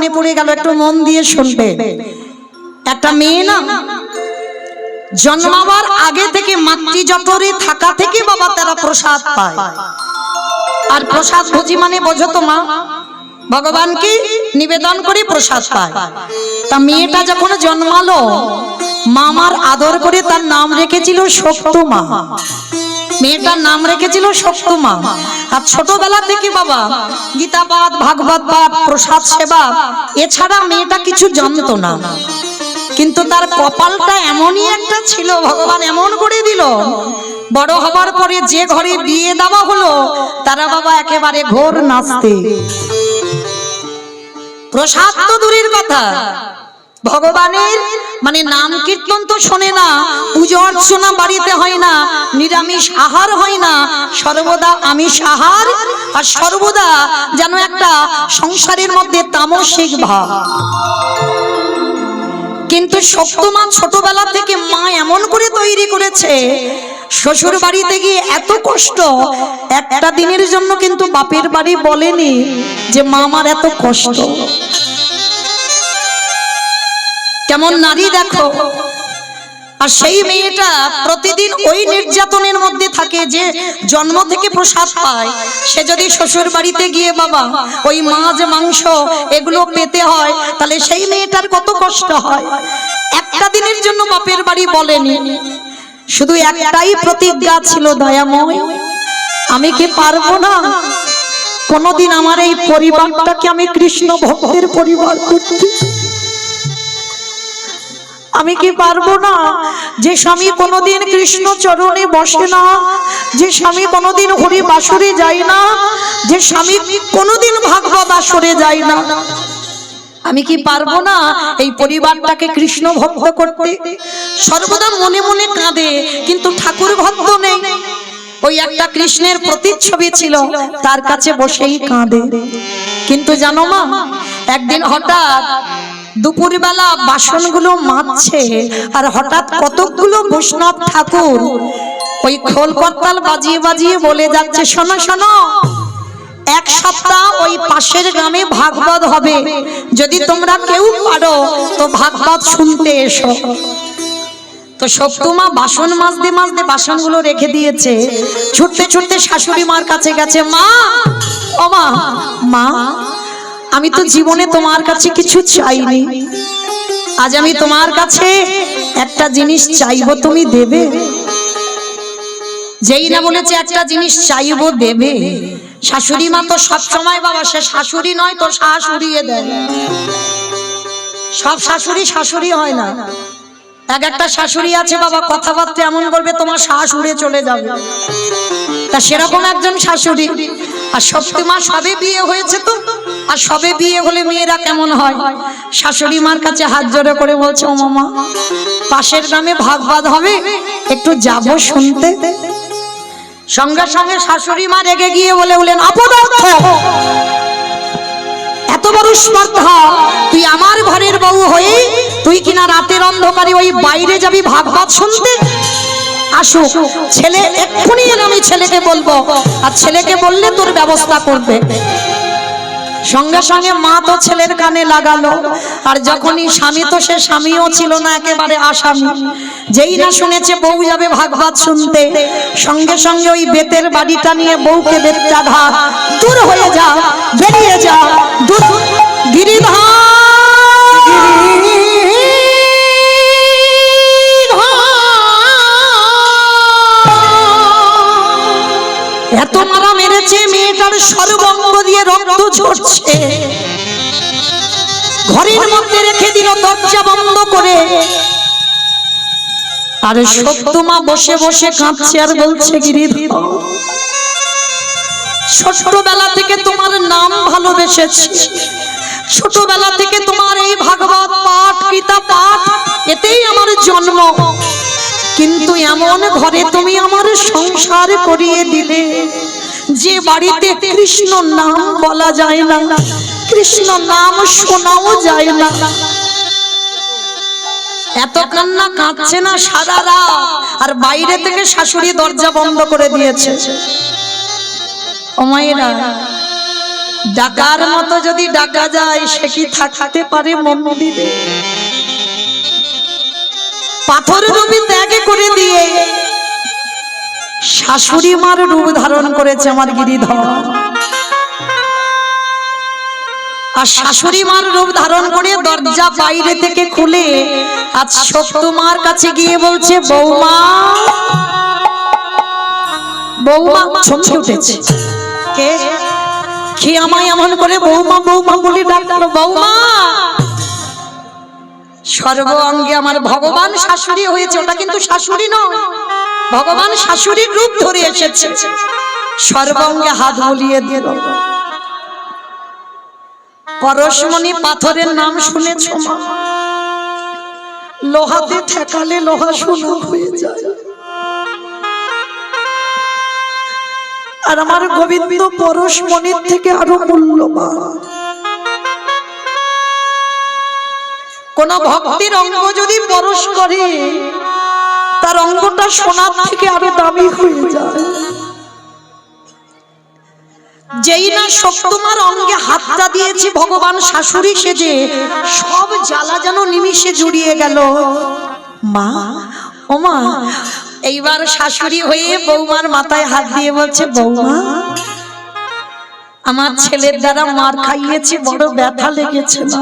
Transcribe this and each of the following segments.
মনে পড়ে গেল, একটু মন দিয়ে শুনবে। একটা মেয়ে না জন্মাবার আগে থেকে মাতৃজঠরে থাকা থেকে বাবা তারা প্রসাদ পায়। আর প্রসাদ ভোজি মানে বোঝো তো মা, ভগবানকে নিবেদন করে প্রসাদ পায়। তা মেয়েটা যখন জন্মালো মামার আদর করে তার নাম রেখেছিল শক্তমা। মেয়েটার নাম রেখেছিল শক্তমা। আর ছোটবেলা থেকে বাবা গীতা পাঠ, ভাগবত পাঠ, প্রসাদ সেবা এছাড়া মেয়েটা কিছু জানতো না। কিন্তু তার কপালটা এমনই একটা ছিল, ভগবান এমন করে দিল, বড় হবার পরে যে ঘরে বিয়ে দেওয়া হলো তারা বাবা একেবারে ঘোর নাচতে। প্রসাদ তো দূরের কথা, ভগবানের মানে নাম কীর্তন তো শোনে না, পুজো অর্চনা বাড়িতে হয় না, নিরামিষ আহার হয় না, সর্বদা আমিষ আহার, আর সর্বদা যেন একটা সংসারের মধ্যে তামসিক ভাব। কিন্তু শক্তমা ছোটবেলা থেকে মা এমন করে তৈরি করেছে, শ্বশুর বাড়িতে গিয়ে এত কষ্ট, একটা দিনের জন্য কিন্তু বাপের বাড়ি বলেনি যে মা আমার এত কষ্ট। কেমন নারী দেখো। আর সেই মেয়েটা প্রতিদিন ওই নির্যাতনের মধ্যে থাকে যে জন্ম থেকে প্রসাদ পায়, সে যদি শ্বশুর বাড়িতে গিয়ে বাবা ওই মাছ মাংস এগুলো পেতে হয় তাহলে সেই মেয়েটার কত কষ্ট হয়। একটা দিনের জন্য বাপের বাড়ি বলেনি, শুধু একটাই প্রতিজ্ঞা ছিল, দয়াময় আমি কি পারবো না কোনদিন আমার এই পরিবারটাকে আমি কৃষ্ণ ভক্তের পরিবার করতে? আমি কি পারবো না যে স্বামী কোনোদিন কৃষ্ণ চরণে বসে না, যে স্বামী কোনোদিন হরি বাসরে যায় না, যে স্বামী কোনোদিন ভাগবত আসরে যায় না, আমি কি পারবো না এই পরিবারটাকে কৃষ্ণ ভক্ত করতে? সর্বদা মনে মনে কাঁদে, কিন্তু ঠাকুর ভক্ত নেই। ওই একটা কৃষ্ণের প্রতিচ্ছবি ছিল, তার কাছে বসেই কাঁদে। কিন্তু জানো মা, একদিন হঠাৎ দুপুরবেলা বাসনগুলো মাজছে, আর হঠাৎ কতকগুলো বৈষ্ণব ঠাকুর ওই খোল করতাল বাজিয়ে বাজিয়ে বলে যাচ্ছে, শোনো শোনো, এক সপ্তাহ ওই পাশের গ্রামে ভাগবত হবে, যদি তোমরা কেউ পারো তো ভাগবত শুনতে এসো। তো শক্তমা বাসন মাজতে মাজতে বাসনগুলো রেখে দিয়েছে, ছুটতে ছুটতে শাশুড়ি মার কাছে গেছে, মা ও মা, মা আমি তো জীবনে তোমার কাছে কিছু চাইনি, আজ আমি তোমার কাছে একটা জিনিস চাইবো, তুমি দেবে? যেই না বলেছে একটা জিনিস চাইবো দেবে, শাশুড়ি মা তো সবসময় বাবা সে শাশুড়ি নয় তো শ্বাস উড়িয়ে দেয়। সব শাশুড়ি শাশুড়ি হয় না, এক একটা শাশুড়ি আছে বাবা কথাবার্তা এমন বলবে তোমার শ্বাস উড়ে চলে যাবে। তা সেরকম একজন শাশুড়ি। আর শক্তিমা সবে বিয়ে হয়েছে তো, আর সবে বিয়ে হলে মেয়েরা কেমন হয়, শাশুড়ি মার কাছে হাত জোড়ে করে বলছে, ও মামা পাশের গ্রামে ভাগবত হবে, একটু যাব শুনতে। সঙ্গে সঙ্গে শাশুড়ি মা রেগে গিয়ে বলে উঠলেন, অপদার্থ, এত বড় স্পর্ধা, তুই আমার ঘরের বউ হয়ে তুই কিনা রাতের অন্ধকারে ওই বাইরে যাবি ভাগবত শুনতে? আসো ছেলে এক্ষুনি আমি ছেলেকে বলবো, আর ছেলেকে বললে তোর ব্যবস্থা করবে। সঙ্গে সঙ্গে মা তো ছেলের কানে লাগালো, আর যখনই স্বামী তো সে স্বামীও ছিল না, একেবারে আসামি। যেই না শুনেছে বউ যাবে ভাগবত শুনতে, সঙ্গে সঙ্গে ওই বেতের বাড়িটা নিয়ে বউকে বেতটা ঘা, দূর হয়ে যা, বেরিয়ে যা, দূর গিরিধর। এত মারা মেরেছে, মেয়েটার সর্বঙ্গ দিয়ে রক্ত ঝরছে, ঘরের মধ্যে রেখে দিল দরজা বন্ধ করে। আর শক্তমা বসে বসে কাঁদছে আর বলছে, গিরিধর ছোটবেলা থেকে তোমার নাম ভালোবেসেছি, ছোটবেলা থেকে তোমার এই ভাগবত পাঠ গীতা পাঠ এতেই আমার জন্ম, কিন্তু এমন ঘরে তুমি আমার সংসার করিয়ে দিলে যে বাড়িতে কৃষ্ণ নাম বলা যায় না, কৃষ্ণ নাম শোনাও যায় না। এত কান্না কাঁদছে না সারা রাত, আর বাইরে থেকে শাশুড়ি দরজা বন্ধ করে দিয়েছে। ও মায়েরা ডাকার মতো যদি ডাকা যায় সে কি থাকতে পারে মন্দিরে? পাথর রূপে ত্যাগ করে দিয়ে শাশুড়ি মার রূপ ধারণ করেছে আমার গিরিধর। আর শাশুড়ি মার রূপ ধারণ করে দরজা বাইরে থেকে খুলে আজ সত্যমার কাছে গিয়ে বলছে, বৌমা বৌমা। চমকে উঠেছে, কে কি আমায় এমন করে বৌমা বৌমা বলে ডাকলো? বৌমা সর্ব অঙ্গে আমার ভগবান শাশুড়ি হয়েছে, ওটা কিন্তু শাশুড়ি নয়, ভগবান শাশুড়ির রূপ ধরে এসেছে। সর্বাঙ্গে হাত বুলিয়ে দিল। পরশমণি পাথরের নাম শুনেছ মা? লোহাতে ঠেকালে লোহা সোনা হয়ে যায়। আর আমার গোবিন্দ পরশমণির থেকে আরো মূল্যবান। কোন ভক্তির অঙ্গ যদি পরশ করে তার অঙ্গটা সোনার থেকে আরো দামি হয়ে যায়। যেই না সত্যমার অঙ্গে হাতটা দিয়েছি ভগবান শাশুড়ি সেজে, সব জ্বালা যেন নিমিষে জুড়িয়ে গেল। মা ও মা, এইবার শাশুড়ি হয়ে বৌমার মাথায় হাত দিয়ে বলছে, বৌমা আমার ছেলের দ্বারা মার খাইয়েছি, বড় ব্যথা লেগেছে না,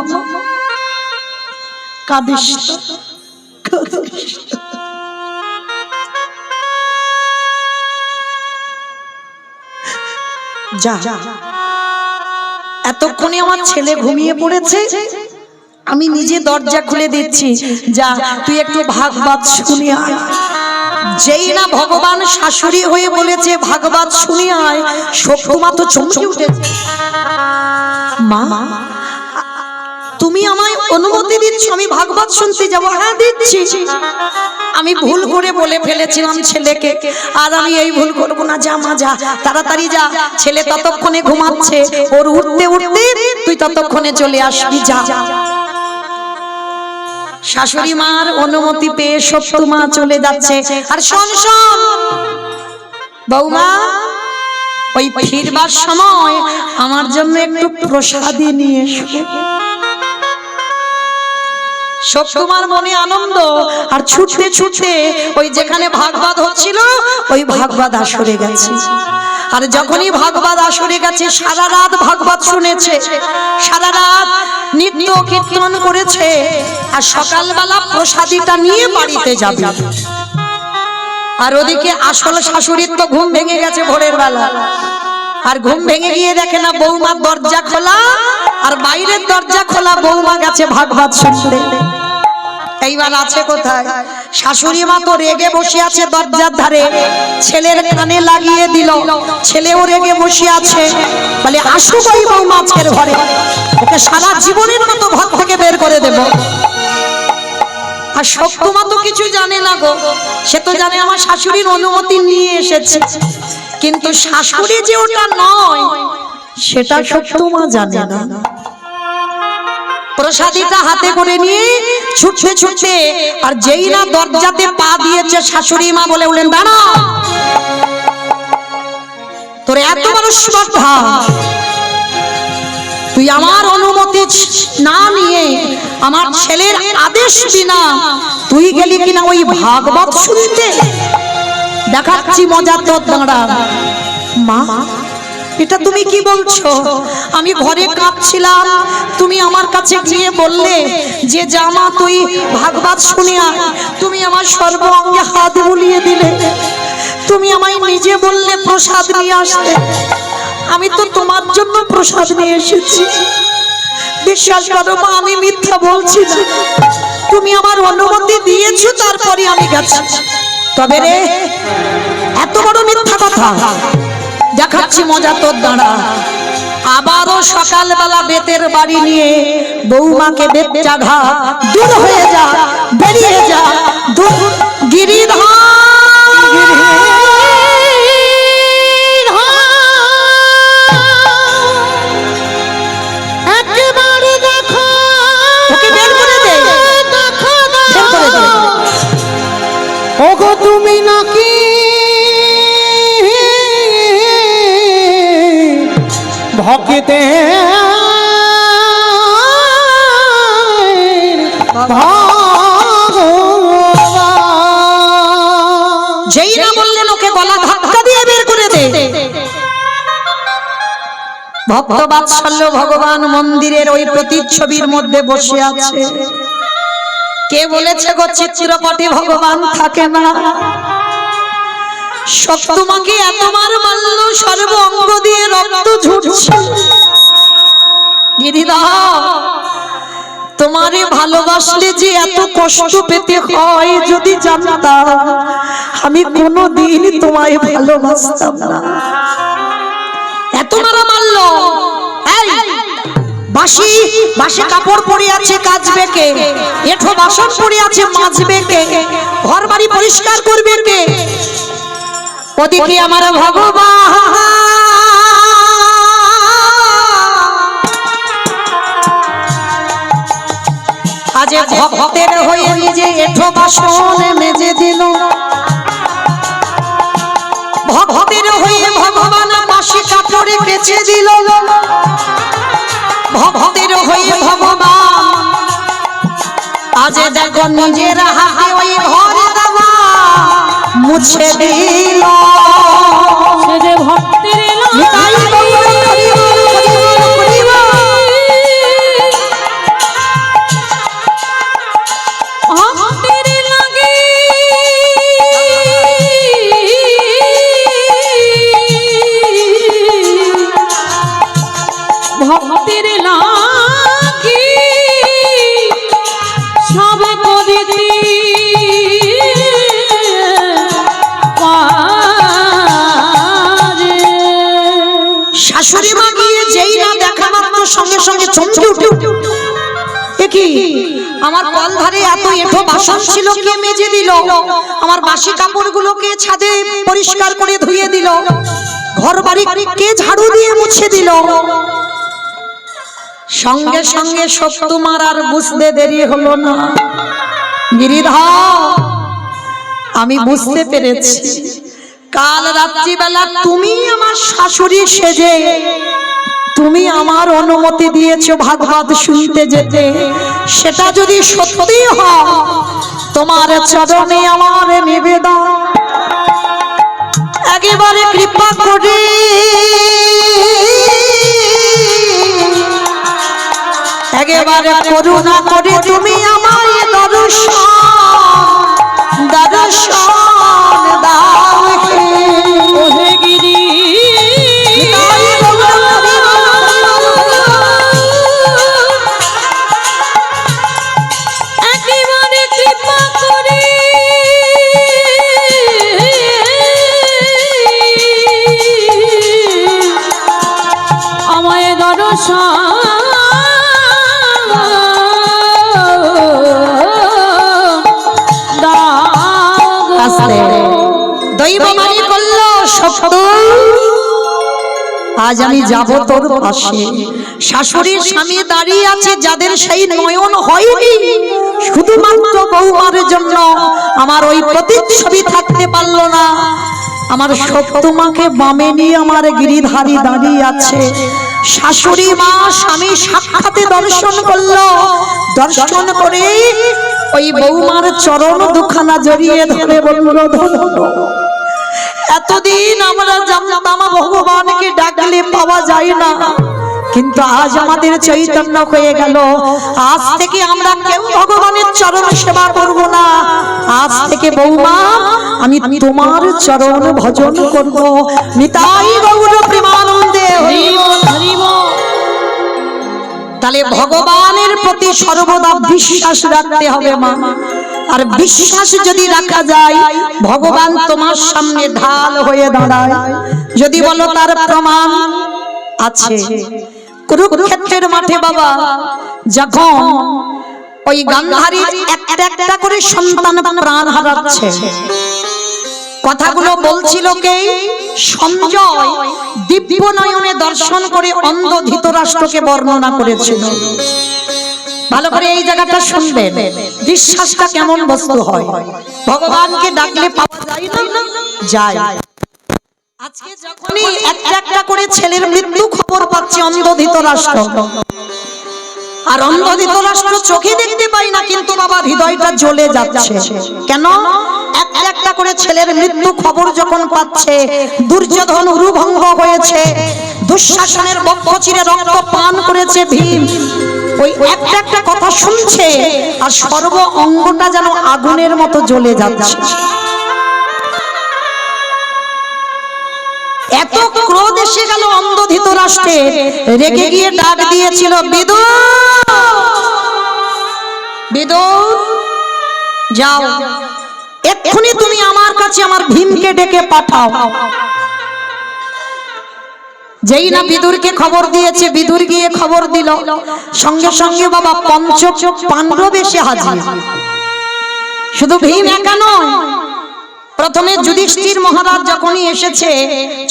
কাঁদিস কাঁদিস। যা, এতক্ষণে আমার ছেলে ঘুমিয়ে পড়েছে, আমি নিজে দরজা খুলে দিচ্ছি, যা তুই একটু ভাগবত শুনে আয়। যেই না ভগবান শাশুড়ি হয়ে বলেছে ভাগবত শুনে আয়, সত্যমা তো চমকে উঠেছে। মা তুমি আমায় অনুমতি দিচ্ছ আমি ভাগবত শুনতে যাব? হ্যাঁ দিচ্ছি। আমি ভুল করে বলে ফেলেছিলাম ছেলেকে, আর আমি এই ভুল করব না। যা মা যা, তাড়াতাড়ি যা, ছেলে ততক্ষণে ঘুমাচ্ছে, ওর উঠতে উঠতে তুই ততক্ষণে চলে আসবি, যা। শাশুড়ি মার অনুমতি পেয়ে সত্যমা চলে যাচ্ছে। আর শোন শোন বৌমা, ওই ফিরবার সময় আমার জন্য একটু প্রসাদী নিয়ে এসো। সত্যমার মনে আনন্দ, আর ছুটতে ছুটতে ওই যেখানে ভাগবত হচ্ছিল ওই ভাগবত আসরে গেছে। আর যখনই ভাগবত আসরে গেছে, সারা রাত ভাগবত শুনেছে, সারা রাত নিত্য কীর্তন করেছে, আর সকালবেলা প্রসাদীটা নিয়ে বাড়িতে যাবে। আর ওদিকে আসল শাশুড়ির তো ঘুম ভেঙে গেছে ভোরের বেলা। আর ঘুম ভেঙে গিয়ে দেখে না বৌমার দরজা খোলা, আর বাইরের দরজা খোলা, বৌমা গেছে ভাগবত শুনতে। এইবার আছে কোথায়? শাশুড়ি মা তো রেগে বসে আছে দরজার ধারে, ছেলের কানে লাগিয়ে দিল, ছেলেও রেগে বসে আছে, বলে আসুক ওই বৌমা আজকের ঘরে, ওকে সারা জীবনের মতো ঘর থেকে বের করে দেব। আর সত্যমা তো কিছু জানে না গো, সে তো জানে আমার শাশুড়ির অনুমতি নিয়ে এসেছে, কিন্তু শাশুড়ি যে ওটা নয় সেটা সত্যমা জানে না। প্রসাদীটা হাতে করে নিয়ে ছুটতে ছুটতে, আর যেই না দরজাতে পা দিয়েছে শাশুড়ি মা বলে উঠলেন, দাঁড়া, তোর এত বড় স্পর্ধা, তুই আমার অনুমতি না নিয়ে আমার ছেলের আদেশ বিনা তুই গেলি কিনা ওই ভাগবত শুনতে? দেখাচ্ছি মজা তোর, দাঁড়া। মা এটা তুমি কি বলছো? আমি ঘরে কাঁদছিলাম, তুমি আমার কাছে গিয়ে বললে যে জামা তুই ভাগবত শুনে আয়, তুমি আমার সর্ব অঙ্গে হাত বুলিয়ে দিলে, তুমি আমায় নিজে বললে প্রসাদ নিয়ে আসতে, আমি তো তোমার জন্য প্রসাদ নিয়ে এসেছি। বিশ্বাস করো মা, আমি মিথ্যা বলছি না, তুমি আমার অনুমতি দিয়েছো তারপরে আমি গেছি। তবে রে এত বড় মিথ্যা কথা, দেখাচ্ছি মজা তোর, দাঁড়া। আবারও সকালবেলা বেতের বাড়ি নিয়ে বৌমাকে বেচ্চা ঘা, দূর হয়ে যা, বেরিয়ে যা, গিরিধর একেবারে দেখো, ওকে বের করে দে, বের করে দে। ওগো তুমি নাকি ভকে ভক্তিতে যেই না বললেন ওকে গলা ধাক্কা দিয়ে বের করে দে। ভক্ত বাৎসল্য ভগবান মন্দিরের ওই প্রতিচ্ছবির মধ্যে বসে আছে। কে বলেছে গো চিত্রপটে ভগবান থাকে না? সব তোমাকে এতবার মারল, সর্ব অঙ্গ দিয়ে রক্ত ঝরছে। গিরিধর তোমারে ভালোবাসলে যে এত কষ্ট পেতে হয় যদি জানতাম, আমি কোনোদিন তোমায় ভালোবাসতাম না। এত মারা মারলো। বাসি বাসি কাপড় পরে আছে কাচবে কে? এঠো বাসন পরে আছে মাজবে কে? ঘর বাড়ি পরিষ্কার করবে কে? ওদিকে আমার ভগবান আজ ভক্তের হয়ে নিজে এঠো বাসন মেজে দিল। ভক্তের হয়ে ভগবান বাসি কাপড়ে কেচে দিল। ভক্তের হয়ে ভগবান আজ দেখো নিজের হাতে ওই ঘর দাওয়া মুছে দিল। সে যে ভক্তের ভক্তের লাগি সব করিতে পারে। শাশুড়ি মা গিয়ে যেই না দেখা মাত্র সঙ্গে সঙ্গে চমকে উঠে, কি আমার কল ধারে এত এঁঠো বাসন ছিল কে মেজে দিল? আমার বাসি কাপড়গুলোকে ছাদে পরিষ্কার করে ধুয়ে দিল? ঘর বাড়ি কে ঝাড়ু দিয়ে মুছে দিল? সঙ্গে সঙ্গে সব তোমার আর বুঝতে দেরি হলো না। গিরিধর আমি বুঝতে পেরেছি, কাল রাত্রিবেলা তুমি আমার শাশুড়ি সেজে তুমি আমার অনুমতি দিয়েছো ভাগবত শুনতে যেতে। সেটা যদি সত্যি হয় তোমার চরণে আমার নিবেদন, একেবারে কৃপা করে একেবারে করুণা করে তুমি আমার দর্শন দাও হে গিরি। একেবারে কৃপা করে আমায় দর্শন দৈব মানি করলো সত্য। আজ আমি যাব তোর পাশে। শাশুড়ির স্বামী দাঁড়িয়ে আছে, যাদের সেই নয়ন হয়নি, শুধুমাত্র বৌমার জন্য আমার ওই প্রতিচ্ছবি থাকতে পারলো না। আমার সত্যমাকে বামে নিয়ে আমার গিরিধারী দাঁড়িয়ে আছে। শাশুড়ি মা স্বামী সাক্ষাতে দর্শন করলো। দর্শন করে ওই বৌমার চরণ দুখানা জড়িয়ে ধরে বলল, এতদিন আমরা জানতাম ভগবানকে ডাকলে পাওয়া যায় না, কিন্তু আজ আমাদের চৈতন্য হয়ে গেল। আজ থেকে আমরা কেউ ভগবানের চরণ সেবা করব না। আজ থেকে বৌমা আমি তোমার চরণ ভজন করব। নিতাই গৌর প্রেমানন্দে হরি বল হরি বল। তাহলে ভগবানের প্রতি সর্বদা বিশ্বাস রাখতে হবে মা। আর বিশ্বাস যদি রাখা যায়, ভগবান তোমার সামনে ঢাল হয়ে দাঁড়ায়। যদি বলো তার প্রমাণ আছে, কুরুক্ষেত্রের মাঠে বাবা যখন ওই গান্ধারীর একটা একটা করে সন্তান প্রাণ হারাচ্ছে, কথাগুলো বলছিল কে? সঞ্জয় দিব্য নয়নে দর্শন করে অন্ধ ধৃতরাষ্ট্রকে বর্ণনা করেছিল। ভালো করে এই জায়গাটা শুনবেন, বিশ্বাসটা কেমন বস্তু হয়। ভগবানকে ডাকলে পাওয়া যায় না? যায়। আজকে যখনই একটা একটা করে ছেলের মৃত্যু খবর পাচ্ছে অন্ধ ধৃতরাষ্ট্র, আর অন্ধ ধৃতরাষ্ট্র চোখে দেখতে পাই না, কিন্তু বাবা হৃদয়টা জ্বলে যাচ্ছে। কেন? একটা একটা করে ছেলের মৃত্যু খবর যখন পাচ্ছে, দুর্যোধন উরুভঙ্গ হয়েছে, দুঃশাসনের বক্ষ চিরে রক্ত পান করেছে ভীম, ওই একটা একটা কথা শুনছে আর সর্ব অঙ্গটা যেন আগুনের মতো জ্বলে যাচ্ছে। এত ক্রোধ এসে গেল অন্ধ ধৃতরাষ্ট্রে, রেগে গিয়ে ডাক দিয়েছিল, বিদুর, বিদুর যাও, এক্ষুনি তুমি আমার কাছে আমার ভীমকে ডেকে পাঠাও। যেই না বিদুরকে খবর দিয়েছে, বিদুর গিয়ে খবর দিল, সঙ্গে সঙ্গে বাবা পঞ্চ পাণ্ডব এসে হাজির। শুধু ভীম একা নয়, প্রথমে যুধিষ্ঠির মহারাজ যখনই এসেছে,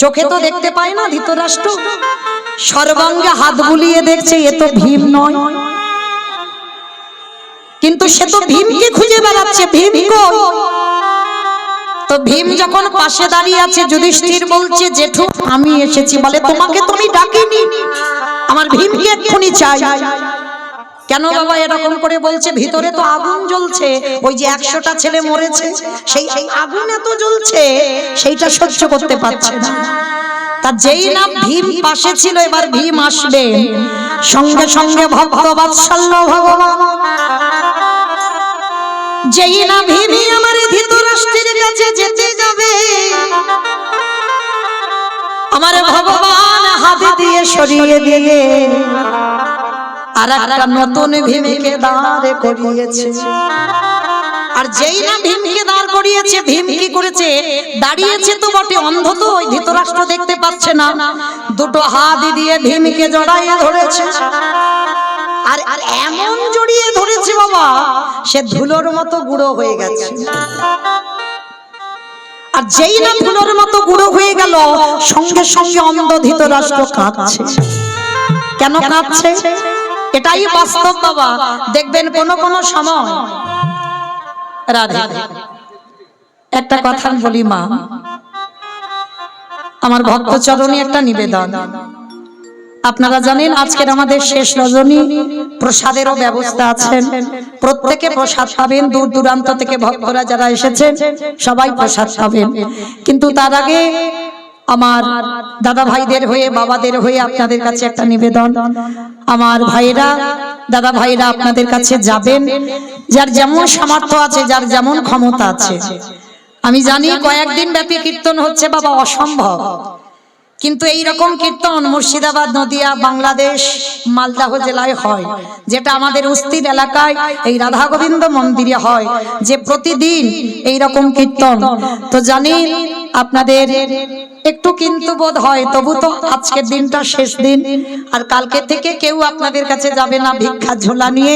চোখে তো দেখতে পায় না ধৃতরাষ্ট্র, সর্বাঙ্গে হাত বুলিয়ে দেখছে এ তো ভীম নয়, কিন্তু সে তো ভীমকে খুঁজে বেড়াচ্ছে, ভীম কই? তো ভীম যখন পাশে দাঁড়িয়ে আছে, যুধিষ্ঠির বলছে, জেঠু আমি এসেছি। বলে, তোমাকে তুমি ডাকিনি, আমার ভীমকে এক্ষুনি চাই। কেন বাবা এরকম করে বলছে? ভিতরে তো আগুন জ্বলছে, ওই যে 100টা ছেলে মরেছে, সেই আগুন এত জ্বলছে, সেইটা সহ্য করতে পারছে না। তা যেই না ভীম পাশে ছিল, এবার ভীম আসবে, সঙ্গে সঙ্গে ভক্ত বাৎসল্য ভগবান, যেই না ভীম আমার ধৃতরাষ্ট্রের কাছে যেতে যাবে, আমার ভগবান হাত দিয়ে সরিয়ে দিয়ে আর একটা নতুন ভীমকে দাঁড় করিয়েছে। আর যেই না ভীমকে দাঁড় করিয়েছে, ভীম কি করেছে? দাঁড়িয়েছে তো বটে, অন্ধ তো, ওই ধৃতরাষ্ট্র দেখতে পাচ্ছে না, দুটো হাত দিয়ে ভীমকে জড়াইয়ে ধরেছে। আর এমন জড়িয়ে ধরেছে বাবা, সে ধুলোর মতো গুঁড়ো হয়ে গেছে। আর যেই না ধুলোর মতো গুঁড়ো হয়ে গেল, সঙ্গে সঙ্গে অন্ধ ধৃতরাষ্ট্র কাঁদছে। কেন কাঁদছে? এটাই বাস্তব বাবা। দেখবেন কোন কোন সময়, রাধে একটা কথা বলি মা, আমার ভক্ত চরণে একটা নিবেদন। আপনারা জানেন আজকের আমাদের শেষ রজনী, প্রসাদেরও ব্যবস্থা আছেন, প্রত্যেকে প্রসাদ পাবেন, দূর দূরান্ত থেকে ভক্তরা যারা এসেছেন সবাই প্রসাদ পাবেন। কিন্তু তার আগে আমার দাদা ভাইদের হয়ে, বাবাদের হয়ে আপনাদের কাছে একটা নিবেদন। আমার ভাইরা, দাদা ভাইরা আপনাদের কাছে যাবেন, যার যেমন সামর্থ্য আছে, যার যেমন ক্ষমতা আছে। আমি জানি কয়েকদিন ব্যাপী কীর্তন হচ্ছে বাবা, অসম্ভব, কিন্তু এই রকম কীর্তন মুর্শিদাবাদ, নদিয়া, বাংলাদেশ, মালদহ জেলায় হয়, যেটা আমাদের উস্তির এলাকায় এই রাধা গোবিন্দ মন্দিরে হয়, যে প্রতিদিন এই রকম কীর্তন। তো জানি আপনাদের একটু কিন্তু বোধ হয়, তবু তো আজকের দিনটা শেষ দিন, আর কালকে থেকে কেউ আপনাদের কাছে যাবে না ভিক্ষা ঝোলা নিয়ে,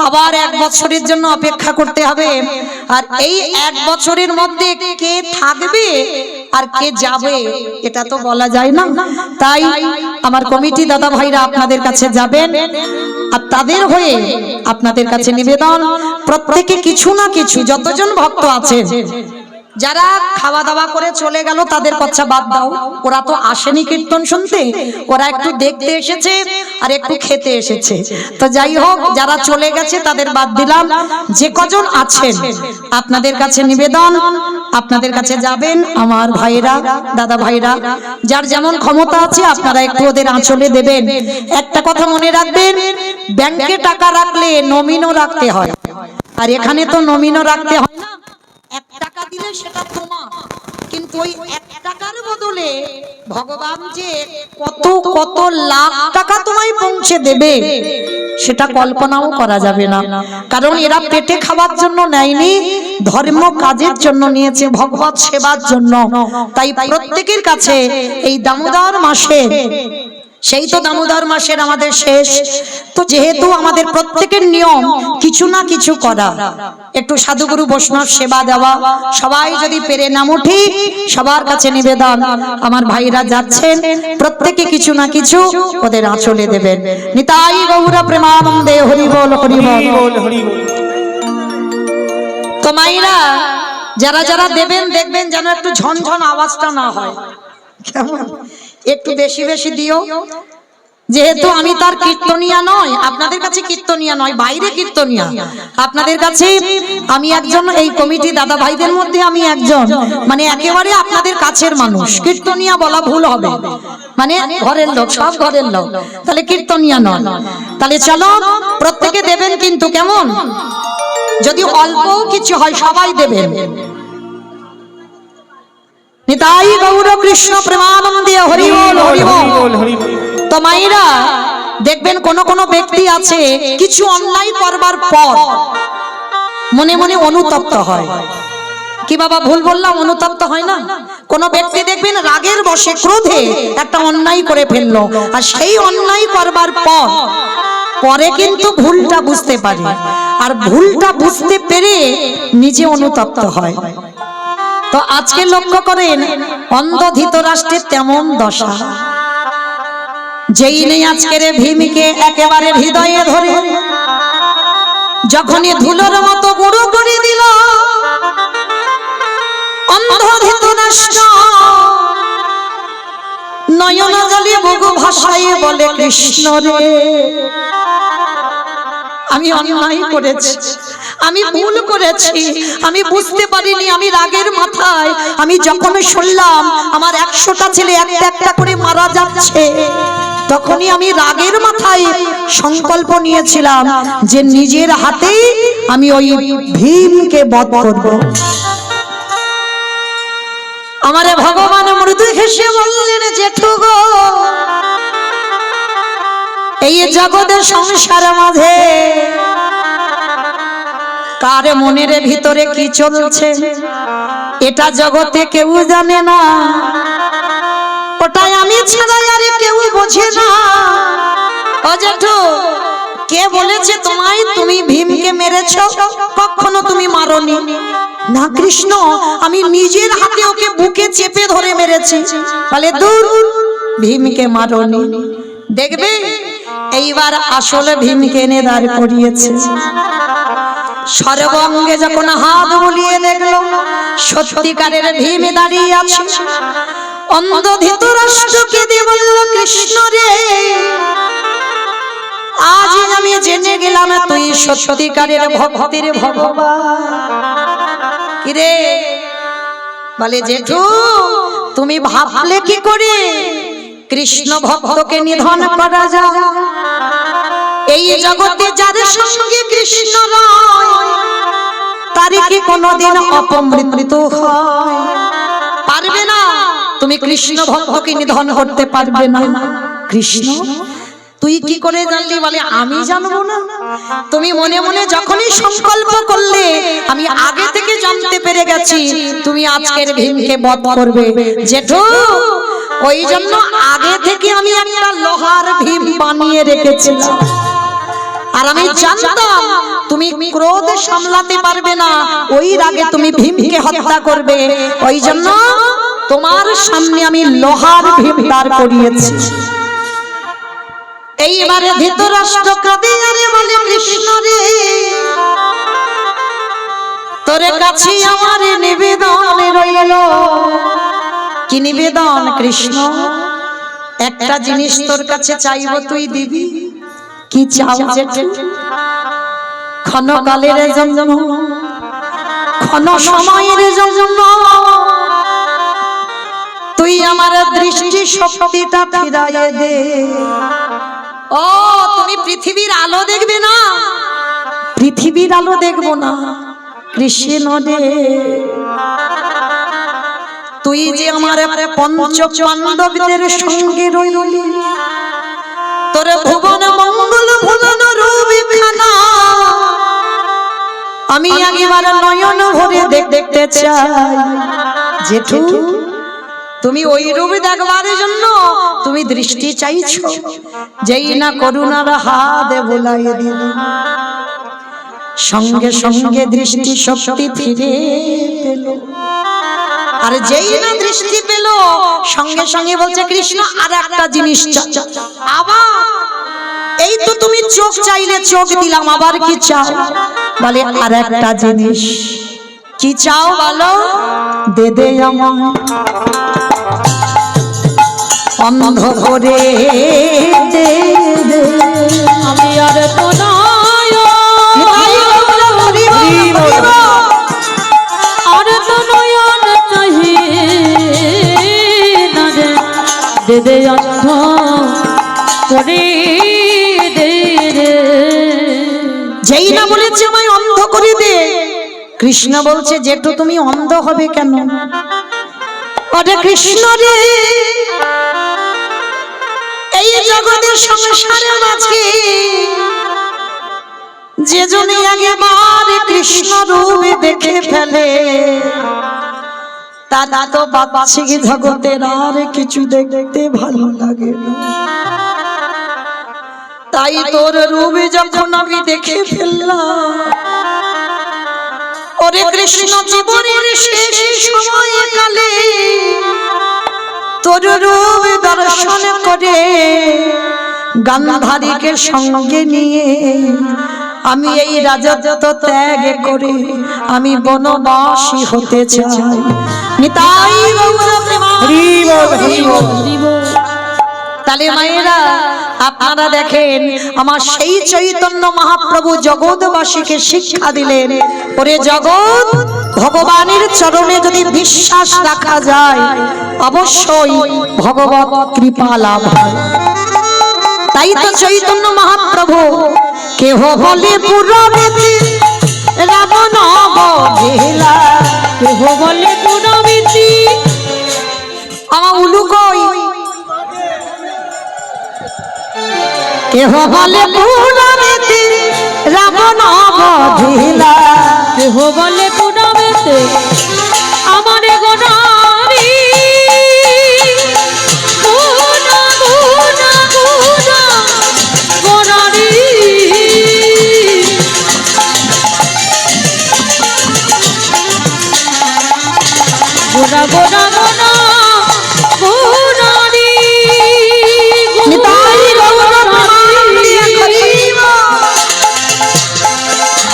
আবার 1 বছরের জন্য অপেক্ষা করতে হবে। আর এই 1 বছরের মধ্যে কে থাকবে আর কে যাবে এটা তো বলা যায় না। তাই আমার কমিটি দাদা ভাইরা আপনাদের কাছে যাবেন, আর তাদের হয়ে আপনাদের কাছে নিবেদন, প্রত্যেকে কিছু না কিছু, যতজন ভক্ত আছেন, যারা খাওয়া দাওয়া করে চলে গেল তাদের কথা বাদ দাও, ওরা তো আসেনি কীর্তন শুনতে, ওরা একটু দেখতে এসেছে আর একটু খেতে এসেছে। তো যাই হোক, যারা চলে গেছে তাদের বাদ দিলাম, যে কজন আছেন আপনাদের কাছে নিবেদন, আপনাদের কাছে যাবেন আমার ভাইরা, দাদা ভাইরা, যার যেমন ক্ষমতা আছে আপনারা একটু ওদের আঁচলে দেবেন। একটা কথা মনে রাখবেন, ব্যাংকে টাকা রাখলে নমিনও রাখতে হয়, আর এখানে তো নমিনও রাখতে হয় না। 1 টাকা দিলে সেটা তোমার, কিন্তু ওই 1 টাকার বদলে ভগবান যে কত কত লাখ টাকা তোমায় পৌঁছে দেবে সেটা কল্পনাও করা যাবে না। কারণ এরা পেটে খাওয়ার জন্য নেয়নি, ধর্ম কাজের জন্য নিয়েছে, ভগবত সেবার জন্য। তাই প্রত্যেকের কাছে এই দামোদর মাসে, সেই তো দামোদর মাসের আমাদের শেষ, তো যেহেতু আমাদের প্রত্যেকের নিয়ম কিছু না কিছু করা, একটু সাধুগুরু বৈষ্ণব সেবা দেওয়া, সবাই যদি পেরে নাম উঠি, সবার কাছে নিবেদন, আমার ভাইরা যাচ্ছেন, প্রত্যেকে কিছু না কিছু ওদের আঁচলে দেবেন। নিতাই গৌর প্রেমানন্দে, হরি বল হরি বল হরি বল। তো মাইরা যারা যারা দেবেন, দেখবেন যেন একটু ঝনঝন আওয়াজটা না হয়, কেমন? একটু বেশি বেশি দিও, যেহেতু আমি তার কীর্তনিয়া নয়, আপনাদের কাছে কীর্তনিয়া নয়, বাইরে কীর্তনিয়া, আপনাদের কাছে আমি একজন, এই কমিটি দাদা ভাইদের মধ্যে আমি একজন, মানে একেবারে আপনাদের কাছের মানুষ। কীর্তনিয়া বলা ভুল হবে, মানে ঘরের লোক, সব ঘরের লোক, তাহলে কীর্তনিয়া নয়। তাহলে চলো প্রত্যেকে দেবেন কিন্তু, কেমন? যদি অল্প কিছু হয় সবাই দেবেন। নিতাই গৌর কৃষ্ণ প্রেমানন্দে হরি বল হরি বল। তো মায়েরা দেখবেন কোন কোন ব্যক্তি আছে কিছু অন্যায় করবার পর মনে মনে অনুতপ্ত হয়। কি বাবা ভুল বললাম? অনুতপ্ত হয় না? কোন ব্যক্তি দেখবেন রাগের বশে, ক্রোধে একটা অন্যায় করে ফেললো, আর সেই অন্যায় করবার পর পরে কিন্তু ভুলটা বুঝতে পারে, আর ভুলটা বুঝতে পেরে নিজে অনুতপ্ত হয়। তো আজকে লক্ষ্য করেন অন্ধ ধৃতরাষ্ট্রের তেমন দশা। যেই নেই আজকের ভীমকে একেবারে হৃদয়ে ধরে যখনই ধুলোর মতো গুঁড়ো করে দিল, অন্ধ ধৃতরাষ্ট্র নয়ন জলে বহু ভাষায় বলে, কৃষ্ণ রে আমি অন্যায় করেছি, আমি ভুল করেছি, আমি বুঝতে পারিনি, আমি রাগের মাথায়, আমি যখন শুনলাম আমার 100টা ছেলে একটা একটা করে মারা যাচ্ছে, তখনই আমি রাগের মাথায় সংকল্প নিয়েছিলাম যে নিজের হাতেই আমি ওই ভীমকে বধ করব। আমারে ভগবান মৃদু হেসে বললেন, জেঠু গো, এই জগতের সংসার মাঝে কার মনের ভিতরে কি চলছে এটা জগতে কেউ জানে না, ওটাই আমি ছাড়া আর কেউ বোঝে না। ও জেঠু, কে বলেছে তোমায় তুমি ভীমকে মেরেছো? কখনো তুমি মারোনি। না কৃষ্ণ, আমি নিজের হাতে ওকে বুকে চেপে ধরে মেরেছি। বলে দূর, ভীমকে মারোনি। দেখবে এইবার আসলে ভীমকে এনে দাঁড় করিয়েছে। সর্বঙ্গে যখন হাত বুলিয়ে দেখলো সত্যিকারের ভীম দাঁড়িয়ে আছে, অন্ধ ধৃতরাষ্ট্রকে দিয়ে বলল, কৃষ্ণ রে আজ আমি জেনে গেলাম তুই সত্যিকারের ভক্তের ভগবান। কিরে? বলে জেঠু, তুমি ভাবলে কি করে কৃষ্ণ ভক্তকে নিধন করা যায়? এই জগতে যার সঙ্গে কৃষ্ণ রয় তার কি কোনোদিন অপমৃত্যু হয়? পারবে না। তুমি কৃষ্ণ ভক্তকে নিধন করতে পারবে না। কৃষ্ণ তুই কি করে জানলি? বলে আমি জানবো না। তুমি মনে মনে যখনই সংকল্প করলে আমি আগে থেকে জানতে পেরে গেছি তুমি আজকের ভীমকে বধ করবে। জেঠু ওই জন্য আগে থেকে আমি একটা লোহার ভীম বানিয়ে রেখেছিলাম, আর আমি জানতাম তুমি ক্রোধ সামলাতে পারবে না, ওই রাগে তুমি ভীমকে হত্যা করবে। ওই জন্য তোমার সামনে আমি লোহার ভীম দাঁড় করিয়েছি। এইবারে ধৃতরাষ্ট্র কাঁদে আরে বলে, কৃষ্ণ রে তোর কাছে আমার নিবেদন রইল। কি নিবেদন? কৃষ্ণ একটা জিনিস তোর কাছে চাইবো, তুই দিবি। কি চাও? জেঠু ক্ষণকালের জন্য, ক্ষণ সময়ের জন্য তুই আমার দৃষ্টি শক্তিটা ফিরাইয়ে দে। ও তুমি পৃথিবীর আলো দেখবে না? পৃথিবীর আলো দেখবো না কৃষ্ণ রে। তুই যে আমার পঞ্চ পাণ্ডবদের সঙ্গে রইলি, তোর ভুবন মঙ্গল ভুবন রূপখানা আমি একবার নয়ন ভরে দেখতে চাই। জেঠু তুমি ওই রূপ দেখবার জন্য তুমি দৃষ্টি চাইছো, যেই না করুণার হাত বুলাইয়ে দিল সঙ্গে সঙ্গে দৃষ্টি শক্তি ফিরে পেল। আর যেই না দৃষ্টি পেল সঙ্গে সঙ্গে বলছে, কৃষ্ণ আর একটা জিনিস চাও। আবার এই তো তুমি চোখ চাইলে চোখ দিলাম, আবার কি চাও? বলে আর একটা জিনিস। কি চাও বলো? দে দে আমায় অন্ধ করে দে দে। আমি আর তো নয় আর তো নয়ন চাহি না রে, দে দে অন্ধ করে দে রে। যেই না বলেছে আমায় অন্ধ করে দে, কৃষ্ণ বলছে যেটু তুমি অন্ধ হবে কেন? ওরে কৃষ্ণ রে, এই জগতের সংসারে মাঝে যে জনে আগেবার কৃষ্ণ রূপ দেখে ফেলে, তা তো বাচ্চা জগতের আর কিছু দেখতে ভালো লাগে না। তাই তোর রূপ যখন আমি দেখে ফেললাম, ওরে কৃষ্ণ জীবনের শেষ সময়ে কালে তোর রূপ দর্শন করে গান্ধারীকে সঙ্গে নিয়ে আমি এই রাজত্ব ত্যাগ করে আমি বনবাসী হতে চাই। নিতাই গৌর প্রেমানন্দে। তাহলে মায়েরা আপনারা দেখেন, আমার সেই চৈতন্য মহাপ্রভু জগৎবাসীকে শিক্ষা দিলেন, ওরে জগৎ, ভগবানের চরণে যদি বিশ্বাস রাখা যায় অবশ্যই ভগবত কৃপা লাভ হয়। তাই তো চৈতন্য মহাপ্রভু কেহ বলে পুরবেতি রাবণ বধিলা, কেহ বলে পুরবেতি আমার উলু কই, কেহ বলে পুরবেতি রাবণ বধিলা, কেহ বলে পুরবেতি আমার গোনারি গুনা গুনা গুনা গোনারি। গোনা গোনা গোনা গোনারি। নিতাই গৌর প্রেমানন্দে করিব।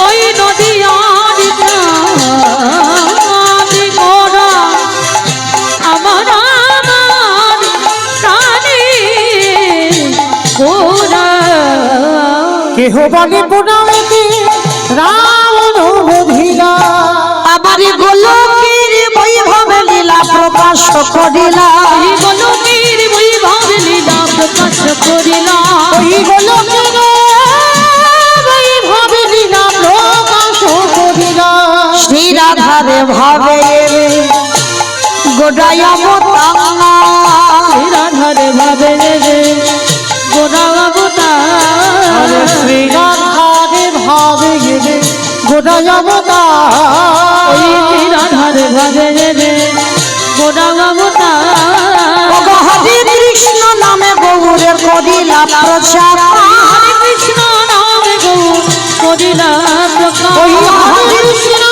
ওই নদীয়ার প্রাণে গোরা আমার আমার প্রাণে গোরা। কেহ বলে পুরবেতি রাবণ বধিলা, আবার গোলকের বৈভব লীলা প্রকাশ করিলা, এই গোলকের বৈভব লীলা প্রকাশ করিলা, ওই গোলকের বৈভব লীলা প্রকাশ করিলা। শ্রী রাধারে ভাবে গোড়ায় অবতাঙ্গা, রাধারে ভাবে রে গোরা অবতার। শ্রী রাধারে ভাবে গেলে গোটা অবতার, ওই রাধারে ভাবে রে গোরা অবতার। হরে কৃষ্ণ নামে গৌরে করিলা প্রচার, হরে কৃষ্ণ নামে গৌর করিলা প্রকাশ। ওই হরে কৃষ্ণ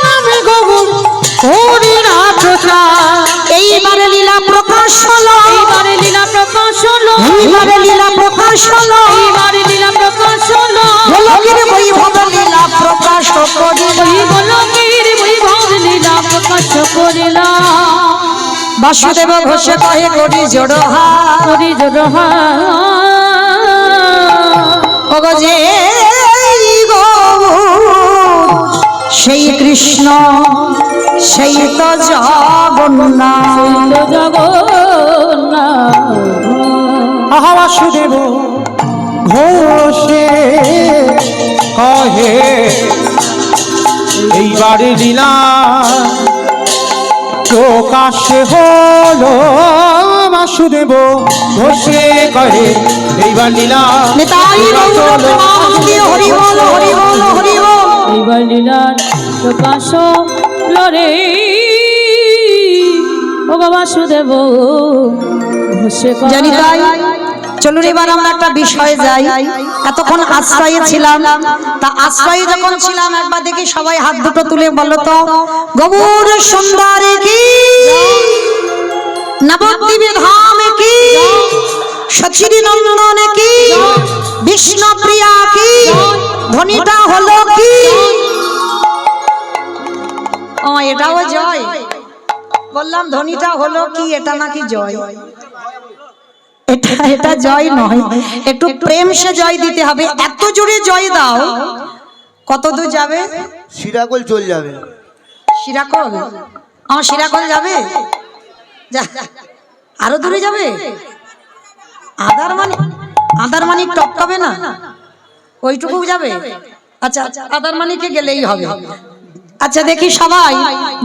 নামে গৌর করিলা প্রচার। এইবারে লীলা প্রকাশ হলো, এইবারে লীলা প্রকাশ হলো, এইবারে লীলা প্রকাশ হলো, এইবারে লীলা প্রকাশ হলো। গোলকের বৈভব লীলা প্রকাশ করিলা, ওই গোলকের বৈভব লীলা প্রকাশ করিলা। বাসুদেব ঘোষে কহে করি জোড়হা, করি জোড়হা ওগো যে গৌর সেই কৃষ্ণ সেই তো জগন্নাথ। জগন্নাথ। আহা বাসুদেব ঘোষে কহে এইবারে লীলা প্রকাশ হলো। বাসুদেব ঘোষে কহে এইবার লীলা নিতাই গৌর প্রেমানন্দে হরি বল হরি বল হরি বল। এইবার লীলার প্রকাশ লরে ও বাসুদেব ঘোষে জানি তাই। চলুন এবার আমরা একটা বিষয়ে যাই। এতক্ষণ আশ্রয়ে ছিলাম, তা আশ্রয়ে যখন ছিলাম একবার দেখি সবাই হাত দুটো তুলে বলো তো, গৌর সুন্দরী কি, নবদ্বীপ ধাম কি, সচিরি নন্দন কি, বিষ্ণু প্রিয়া কি, ধ্বনিটা হলো কি? ও এটাও জয় বলো। বললাম ধ্বনিটা হলো কি, এটা নাকি জয়? এটা জয় নয়, একটু প্রেম সে জয় দিতে হবে। এত জোরে জয় দাও, কত দূর যাবে? শিরাকল চল যাবে। শিরাকল? আমার শিরাকল যাবে? আরো দূরে যাবে? আদারমানি টপকাবে না? ওইটুকু যাবে? আচ্ছা, আদারমানিকে গেলেই হবে। আচ্ছা দেখি সবাই,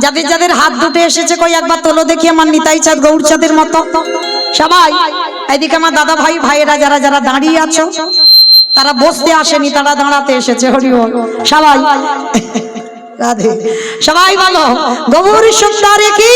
যাদের যাদের হাত দুটো এসেছে কই একবার তোলো দেখি, আমার নিতাই চাঁদ গৌর চাঁদের মতো। সবাই এদিকে আমার দাদা ভাই ভাইয়েরা যারা যারা দাঁড়িয়ে আছো, তারা বসতে আসেনি, তারা দাঁড়াতে এসেছে। হরি বল সবাই। রাধে। সবাই বলো গৌর সুন্দরী কি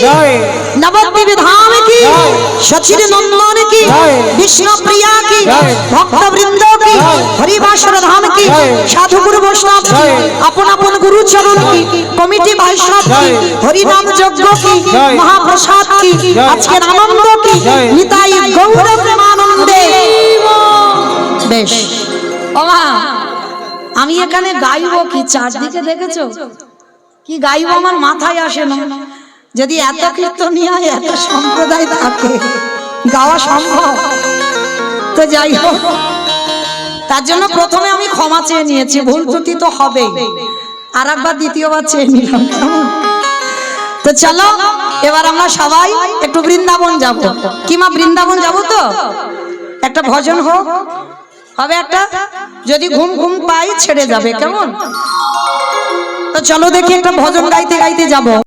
জয়, নবদ্বীপ ধাম কি, জয়। সচির নন্দন কি, জয়। বিষ্ণু প্রিয়া কি, জয়। ভক্ত বৃন্দ কি, জয়। হরিবাসর ধাম কি, জয়। সাধু গুরু বৈষ্ণব কি, জয়। আপন আপন গুরু চরণ কি, কমিটি বৈষ্ণব কি, জয়। হরিনাম যজ্ঞ কি, জয়। মহাপ্রসাদ কি, জয়। আজকের আনন্দ কি, জয়। নিতাই গৌর প্রেমানন্দে। বেশ ওমা, আমি এখানে গাইবো কি? চারদিকে দেখেছো কি গাইবো? আমার মাথায় আসে না। যদি এত কীর্তনিয়া এত সম্প্রদায় থাকে, গাওয়া সম্ভব? তো যাই হোক, তার জন্য প্রথমে আমি ক্ষমা চেয়ে নিয়েছি, ভুল ত্রুটি তো হবেই, আর একবার দ্বিতীয়বার চেয়ে নিলাম। তো চলো এবার আমরা সবাই একটু বৃন্দাবন যাব। কি মা, বৃন্দাবন যাব তো? একটা ভজন হোক, হবে একটা, যদি ঘুম ঘুম পাই ছেড়ে যাবে, কেমন? তো চলো দেখি একটা ভজন গাইতে গাইতে যাব।